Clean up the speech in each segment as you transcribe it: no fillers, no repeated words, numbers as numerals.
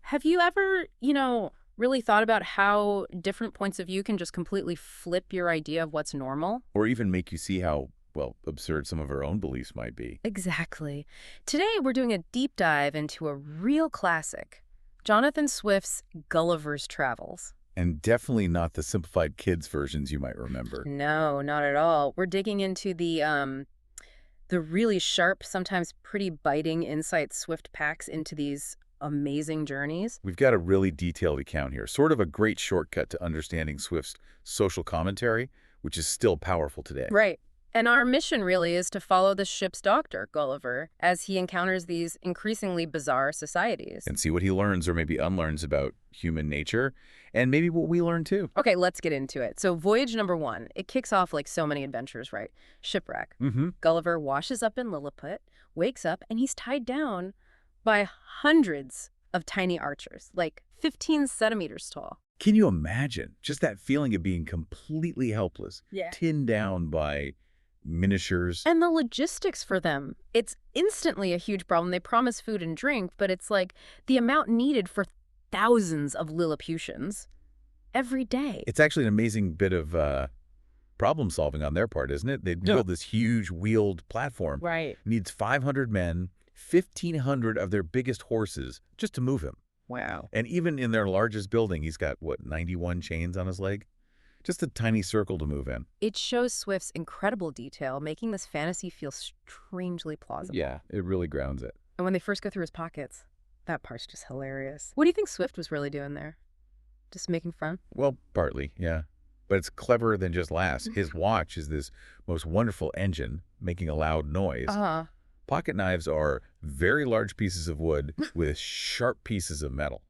Have you ever, really thought about how different points of view can just completely flip your idea of what's normal? Or even make you see how, well, absurd some of our own beliefs might be. Exactly. Today, we're doing a deep dive into a real classic, Jonathan Swift's Gulliver's Travels. And definitely not the simplified kids versions you might remember. No, not at all. We're digging into the really sharp, sometimes pretty biting insights Swift packs into these amazing journeys. We've got a really detailed account here, sort of a great shortcut to understanding Swift's social commentary, which is still powerful today. Right. And our mission really is to follow the ship's doctor, Gulliver, as he encounters these increasingly bizarre societies. And see what he learns or maybe unlearns about human nature, and maybe what we learn too. Okay, let's get into it. So voyage number 1, it kicks off like so many adventures, right? Shipwreck. Gulliver washes up in Lilliput, wakes up, and he's tied down by hundreds of tiny archers, like 15 centimeters tall. Can you imagine just that feeling of being completely helpless, Yeah. pinned down by miniatures? And the logistics for them, it's instantly a huge problem. They promise food and drink, but it's like the amount needed for thousands of Lilliputians every day. It's actually an amazing bit of problem solving on their part, isn't it? They build this huge wheeled platform. Right. Needs 500 men, 1,500 of their biggest horses just to move him. Wow. And even in their largest building, he's got, what, 91 chains on his leg? Just a tiny circle to move in. It shows Swift's incredible detail, making this fantasy feel strangely plausible. Yeah, it really grounds it. And when they first go through his pockets, that part's just hilarious. What do you think Swift was really doing there? Just making fun? Well, partly, yeah. But it's cleverer than just laughs. His watch is this most wonderful engine making a loud noise. Pocket knives are very large pieces of wood with sharp pieces of metal.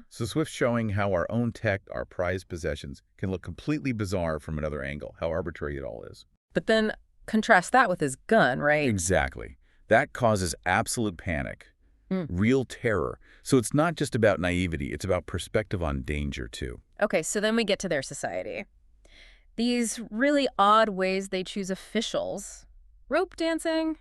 So Swift's showing how our own tech, our prized possessions, can look completely bizarre from another angle, how arbitrary it all is. But then contrast that with his gun, right? Exactly. That causes absolute panic, real terror. So it's not just about naivety, it's about perspective on danger, too. Okay, so then we get to their society. These really odd ways they choose officials. Rope dancing,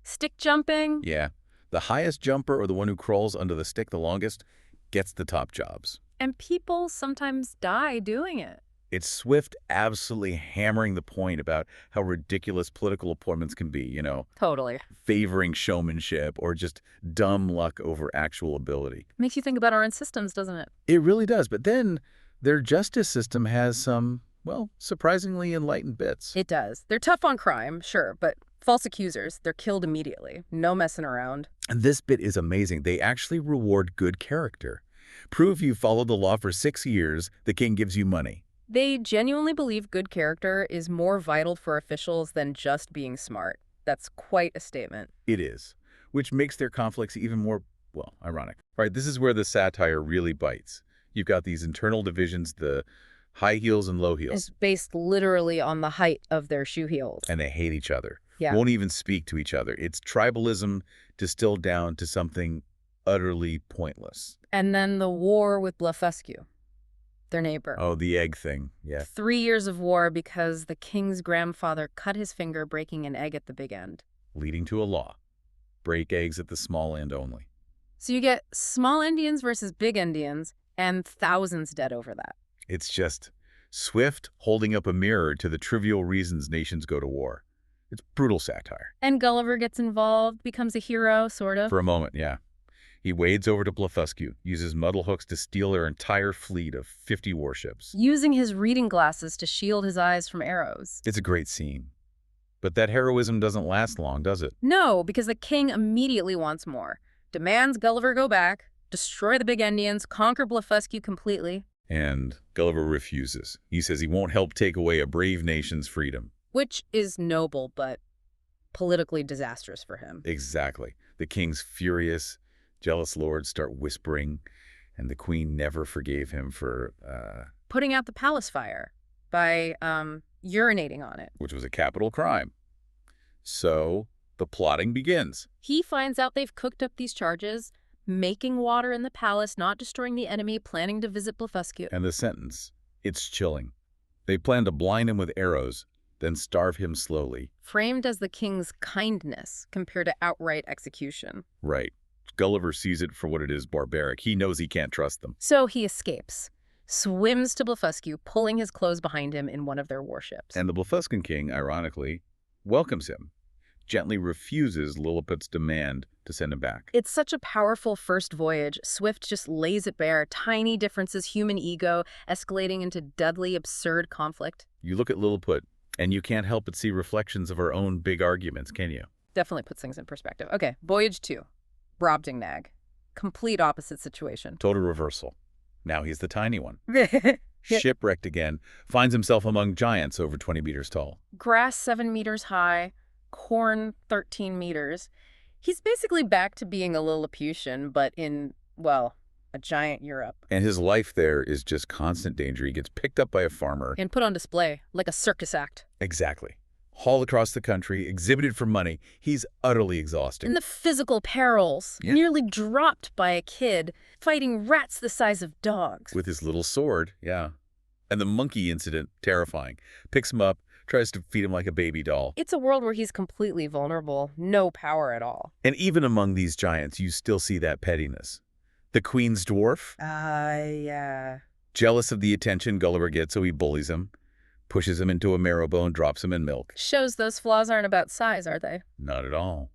stick jumping. Yeah. The highest jumper or the one who crawls under the stick the longest gets the top jobs. And people sometimes die doing it. It's Swift absolutely hammering the point about how ridiculous political appointments can be, Totally. favoring showmanship or just dumb luck over actual ability. Makes you think about our own systems, doesn't it? It really does. But then their justice system has some, well, surprisingly enlightened bits. It does. They're tough on crime, sure, but false accusers, they're killed immediately. No messing around. And this bit is amazing. They actually reward good character. Prove you followed the law for 6 years, the king gives you money. They genuinely believe good character is more vital for officials than just being smart. That's quite a statement. It is, which makes their conflicts even more, well, ironic. Right, this is where the satire really bites. You've got these internal divisions, the high heels and low heels. It's based literally on the height of their shoe heels. And they hate each other. Yeah. Won't even speak to each other. It's tribalism distilled down to something utterly pointless. And then the war with Blefuscu, their neighbor. Oh, the egg thing, yeah. 3 years of war because the king's grandfather cut his finger breaking an egg at the big end. Leading to a law. Break eggs at the small end only. So you get small Indians versus big Indians, and thousands dead over that. It's just Swift holding up a mirror to the trivial reasons nations go to war. It's brutal satire. And Gulliver gets involved, becomes a hero, sort of. For a moment, yeah. He wades over to Blefuscu, uses muddle hooks to steal their entire fleet of 50 warships. Using his reading glasses to shield his eyes from arrows. It's a great scene. But that heroism doesn't last long, does it? No, because the king immediately wants more. Demands Gulliver go back, destroy the big Indians, conquer Blefuscu completely. And Gulliver refuses. He says he won't help take away a brave nation's freedom. Which is noble, but politically disastrous for him. Exactly. The king's furious. Jealous lords start whispering, and the queen never forgave him for, putting out the palace fire by urinating on it. which was a capital crime. So the plotting begins. He finds out they've cooked up these charges, making water in the palace, not destroying the enemy, planning to visit Blefuscu. And the sentence, it's chilling. They plan to blind him with arrows, then starve him slowly. Framed as the king's kindness compared to outright execution. Right. Gulliver sees it for what it is, barbaric. He knows he can't trust them. So he escapes, swims to Blefuscu, pulling his clothes behind him in one of their warships. And the Blefuscan king, ironically, welcomes him, gently refuses Lilliput's demand to send him back. It's such a powerful first voyage. Swift just lays it bare. Tiny differences, human ego, escalating into deadly, absurd conflict. You look at Lilliput, and you can't help but see reflections of our own big arguments, can you? Definitely puts things in perspective. Okay, Voyage 2. Brobdingnag. Complete opposite situation. Total reversal. Now he's the tiny one. Yeah. Shipwrecked again, finds himself among giants over 20 meters tall. Grass 7 meters high, corn 13 meters. He's basically back to being a Lilliputian, but in, well, a giant Europe. And his life there is just constant danger. He gets picked up by a farmer. And put on display, like a circus act. Exactly. Hauled across the country, exhibited for money. He's utterly exhausted. And the physical perils, nearly dropped by a kid, fighting rats the size of dogs. With his little sword, yeah. And the monkey incident, terrifying. Picks him up, tries to feed him like a baby doll. It's a world where he's completely vulnerable, no power at all. And even among these giants, you still see that pettiness. The queen's dwarf? Yeah. Jealous of the attention Gulliver gets, so he bullies him. Pushes him into a marrowbone, drops him in milk. Shows those flaws aren't about size, are they? Not at all.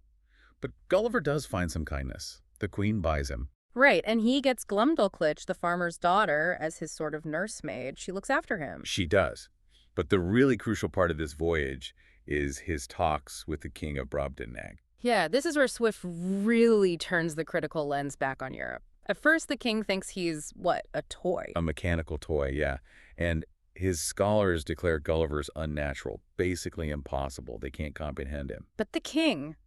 But Gulliver does find some kindness. The queen buys him. Right, and he gets Glumdalclitch, the farmer's daughter, as his sort of nursemaid. She looks after him. She does. But the really crucial part of this voyage is his talks with the king of Brobdingnag. Yeah, this is where Swift really turns the critical lens back on Europe. At first, the king thinks he's, what, a toy? A mechanical toy, yeah. And his scholars declare Gulliver's unnatural, basically impossible. They can't comprehend him. But the king,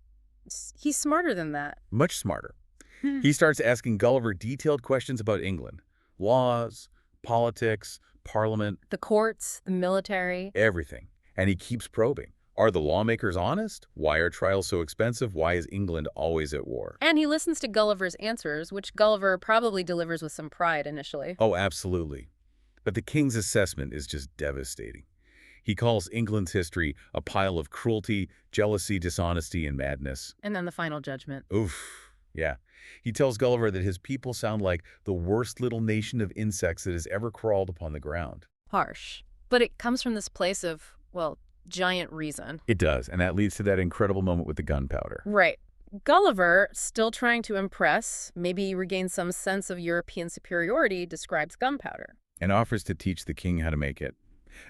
he's smarter than that. Much smarter. He starts asking Gulliver detailed questions about England. Laws, politics, parliament. The courts, the military. Everything. And he keeps probing. Are the lawmakers honest? Why are trials so expensive? Why is England always at war? And he listens to Gulliver's answers, which Gulliver probably delivers with some pride initially. Oh, absolutely. But the king's assessment is just devastating. He calls England's history a pile of cruelty, jealousy, dishonesty, and madness. And then the final judgment. Oof. Yeah. He tells Gulliver that his people sound like the worst little nation of insects that has ever crawled upon the ground. Harsh. But it comes from this place of, well, giant reason. It does, and that leads to that incredible moment with the gunpowder. Right. Gulliver, still trying to impress, maybe regain some sense of European superiority, describes gunpowder. And offers to teach the king how to make it.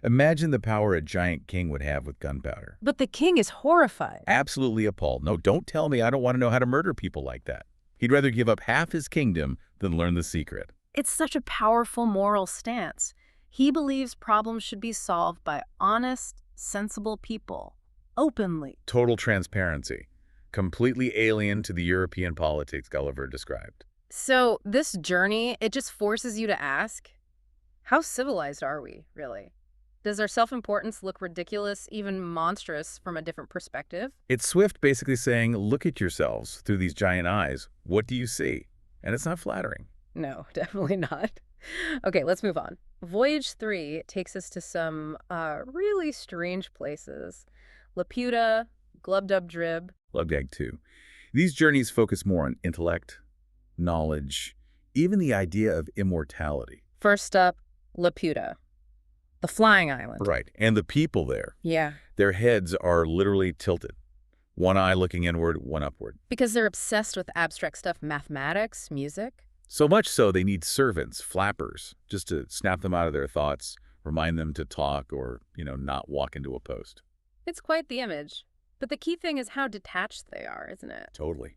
Imagine the power a giant king would have with gunpowder. But the king is horrified. Absolutely appalled. No, don't tell me I don't want to know how to murder people like that. He'd rather give up half his kingdom than learn the secret. It's such a powerful moral stance. He believes problems should be solved by honest, sensible people, openly. Total transparency. Completely alien to the European politics Gulliver described. So this journey, it just forces you to ask, how civilized are we, really? Does our self-importance look ridiculous, even monstrous, from a different perspective? It's Swift basically saying, look at yourselves through these giant eyes. What do you see? And it's not flattering. No, definitely not. Okay, let's move on. Voyage 3 takes us to some really strange places. Laputa, Glubdubdrib. Glubdubdrib 2. These journeys focus more on intellect, knowledge, even the idea of immortality. First up, Laputa, the flying island. Right, and the people there. Yeah. Their heads are literally tilted. One eye looking inward, one upward. Because they're obsessed with abstract stuff, mathematics, music. So much so they need servants, flappers, just to snap them out of their thoughts, remind them to talk or, not walk into a post. It's quite the image. But the key thing is how detached they are, isn't it? Totally.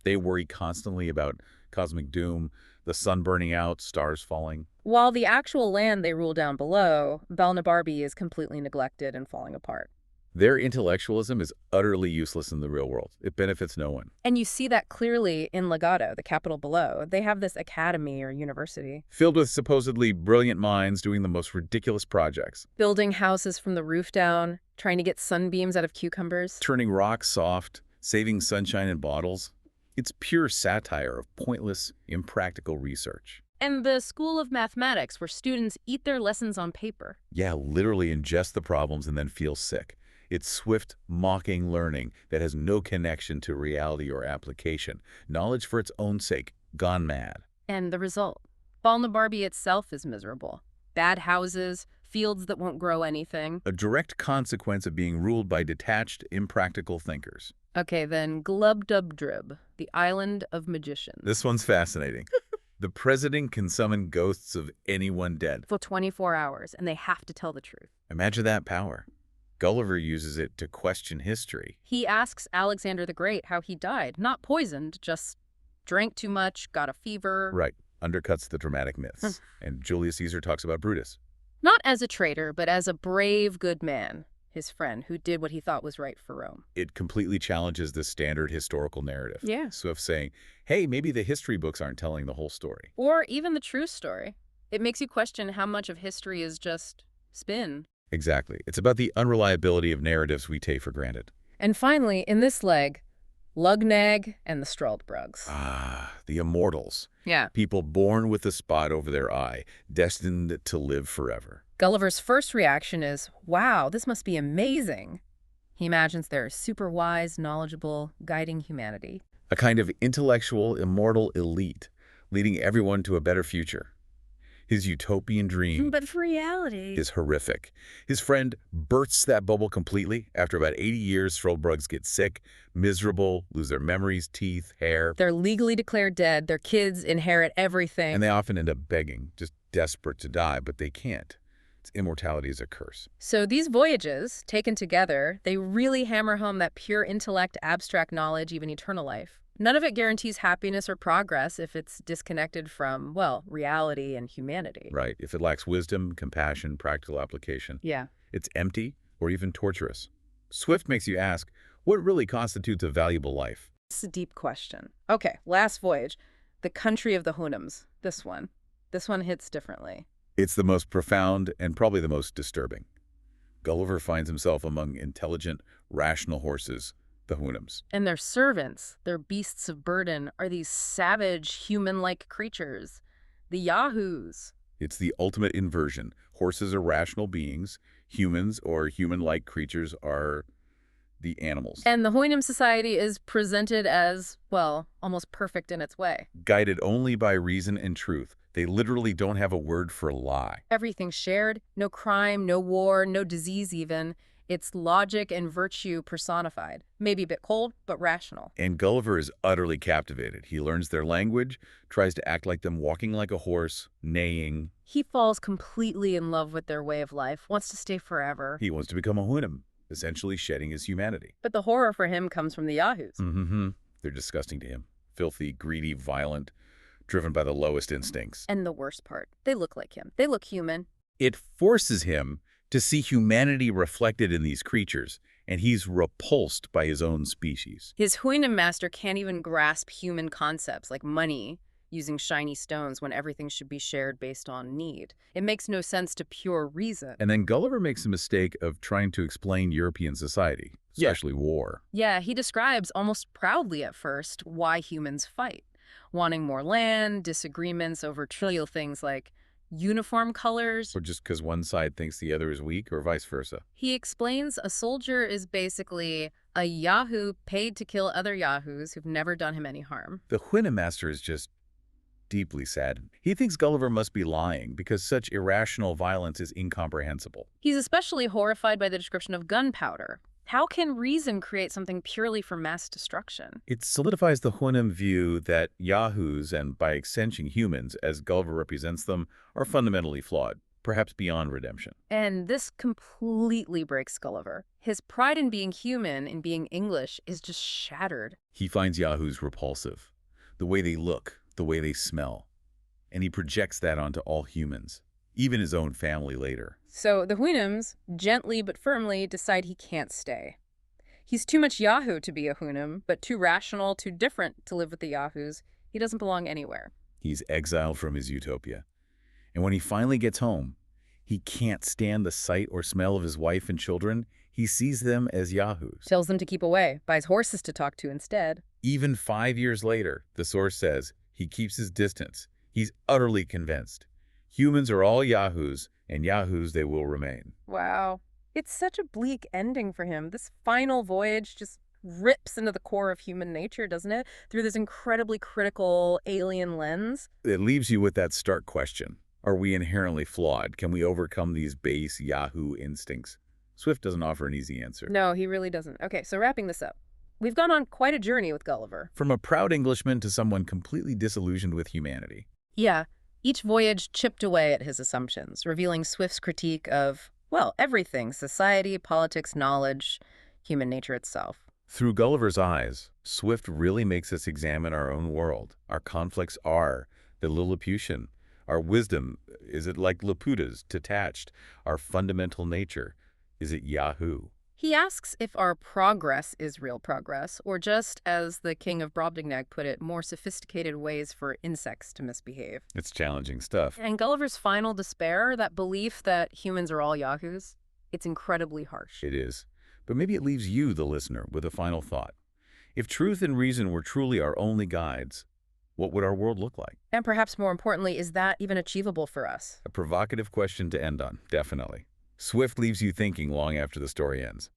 They worry constantly about cosmic doom, the sun burning out, stars falling. While the actual land they rule down below, Balnibarbi, is completely neglected and falling apart. Their intellectualism is utterly useless in the real world. It benefits no one. And you see that clearly in Legato, the capital below. They have this academy or university. Filled with supposedly brilliant minds doing the most ridiculous projects. Building houses from the roof down, trying to get sunbeams out of cucumbers. Turning rocks soft, saving sunshine in bottles. It's pure satire of pointless, impractical research. And the School of Mathematics, where students eat their lessons on paper. Yeah, literally ingest the problems and then feel sick. It's swift, mocking learning that has no connection to reality or application. Knowledge for its own sake, gone mad. And the result? Barbie itself is miserable. Bad houses, fields that won't grow anything. A direct consequence of being ruled by detached, impractical thinkers. Okay, then Glubdubdrib, the island of magicians. This one's fascinating. The president can summon ghosts of anyone dead. For 24 hours, and they have to tell the truth. Imagine that power. Gulliver uses it to question history. He asks Alexander the Great how he died. Not poisoned, just drank too much, got a fever. Right. Undercuts the dramatic myths. And Julius Caesar talks about Brutus. Not as a traitor, but as a brave, good man. His friend, who did what he thought was right for Rome. It completely challenges the standard historical narrative. Yeah. Swift saying, hey, maybe the history books aren't telling the whole story. Or even the true story. It makes you question how much of history is just spin. Exactly. It's about the unreliability of narratives we take for granted. And finally, in this leg, Lugnag and the Struldbrugs. Ah, the immortals. Yeah. People born with a spot over their eye, destined to live forever. Gulliver's first reaction is, wow, this must be amazing. He imagines they're super wise, knowledgeable, guiding humanity. A kind of intellectual, immortal elite, leading everyone to a better future. His utopian dream But for reality is horrific. His friend bursts that bubble completely. After about 80 years, Struldbrugs get sick, miserable, lose their memories, teeth, hair. They're legally declared dead. Their kids inherit everything. And they often end up begging, just desperate to die, but they can't. Immortality is a curse. So these voyages, taken together, they really hammer home that pure intellect, abstract knowledge, even eternal life. None of it guarantees happiness or progress if it's disconnected from, well, reality and humanity. Right. If it lacks wisdom, compassion, practical application. Yeah. It's empty or even torturous. Swift makes you ask, what really constitutes a valuable life? It's a deep question. Okay, last voyage. The country of the Houyhnhnms. This one hits differently. It's the most profound and probably the most disturbing. Gulliver finds himself among intelligent, rational horses, the Houyhnhnms. And their servants, their beasts of burden, are these savage, human-like creatures. The Yahoos. It's the ultimate inversion. Horses are rational beings. Humans or human-like creatures are the animals. And the Houyhnhnm society is presented as, well, almost perfect in its way. Guided only by reason and truth. They literally don't have a word for lie. Everything's shared. No crime, no war, no disease even. It's logic and virtue personified. Maybe a bit cold, but rational. And Gulliver is utterly captivated. He learns their language, tries to act like them, walking like a horse, neighing. He falls completely in love with their way of life, wants to stay forever. He wants to become a Houyhnhnm, essentially shedding his humanity. But the horror for him comes from the Yahoos. They're disgusting to him. Filthy, greedy, violent, driven by the lowest instincts. And the worst part, they look like him. They look human. It forces him to see humanity reflected in these creatures, and he's repulsed by his own species. His Houyhnhnm master can't even grasp human concepts like money, using shiny stones when everything should be shared based on need. It makes no sense to pure reason. And then Gulliver makes the mistake of trying to explain European society, especially war. Yeah, he describes almost proudly at first why humans fight. Wanting more land, disagreements over trivial things like uniform colors. Or just because one side thinks the other is weak, or vice versa. He explains a soldier is basically a Yahoo paid to kill other Yahoos who've never done him any harm. The Houyhnhnm master is just deeply saddened. He thinks Gulliver must be lying because such irrational violence is incomprehensible. He's especially horrified by the description of gunpowder. How can reason create something purely for mass destruction? It solidifies the Houyhnhnm view that Yahoos, and by extension humans, as Gulliver represents them, are fundamentally flawed, perhaps beyond redemption. And this completely breaks Gulliver. His pride in being human, in being English, is just shattered. He finds Yahoos repulsive. The way they look, the way they smell. And he projects that onto all humans, even his own family later. So the Houyhnhnms, gently but firmly, decide he can't stay. He's too much Yahoo to be a Houyhnhnm, but too rational, too different to live with the Yahoos. He doesn't belong anywhere. He's exiled from his utopia. And when he finally gets home, he can't stand the sight or smell of his wife and children. He sees them as Yahoos. Tells them to keep away, buys horses to talk to instead. Even 5 years later, the source says, he keeps his distance. He's utterly convinced. Humans are all Yahoos, and Yahoos they will remain. Wow. It's such a bleak ending for him. This final voyage just rips into the core of human nature, doesn't it? Through this incredibly critical alien lens. It leaves you with that stark question. Are we inherently flawed? Can we overcome these base Yahoo instincts? Swift doesn't offer an easy answer. No, he really doesn't. Okay, so wrapping this up. We've gone on quite a journey with Gulliver. From a proud Englishman to someone completely disillusioned with humanity. Yeah, each voyage chipped away at his assumptions, revealing Swift's critique of, well, everything: society, politics, knowledge, human nature itself. Through Gulliver's eyes, Swift really makes us examine our own world. Our conflicts are the Lilliputian. Our wisdom, is it like Laputa's, detached? Our fundamental nature, is it Yahoo? He asks if our progress is real progress, or just, as the king of Brobdingnag put it, more sophisticated ways for insects to misbehave. It's challenging stuff. And Gulliver's final despair, that belief that humans are all Yahoos, it's incredibly harsh. It is. But maybe it leaves you, the listener, with a final thought. If truth and reason were truly our only guides, what would our world look like? And perhaps more importantly, is that even achievable for us? A provocative question to end on, definitely. Swift leaves you thinking long after the story ends.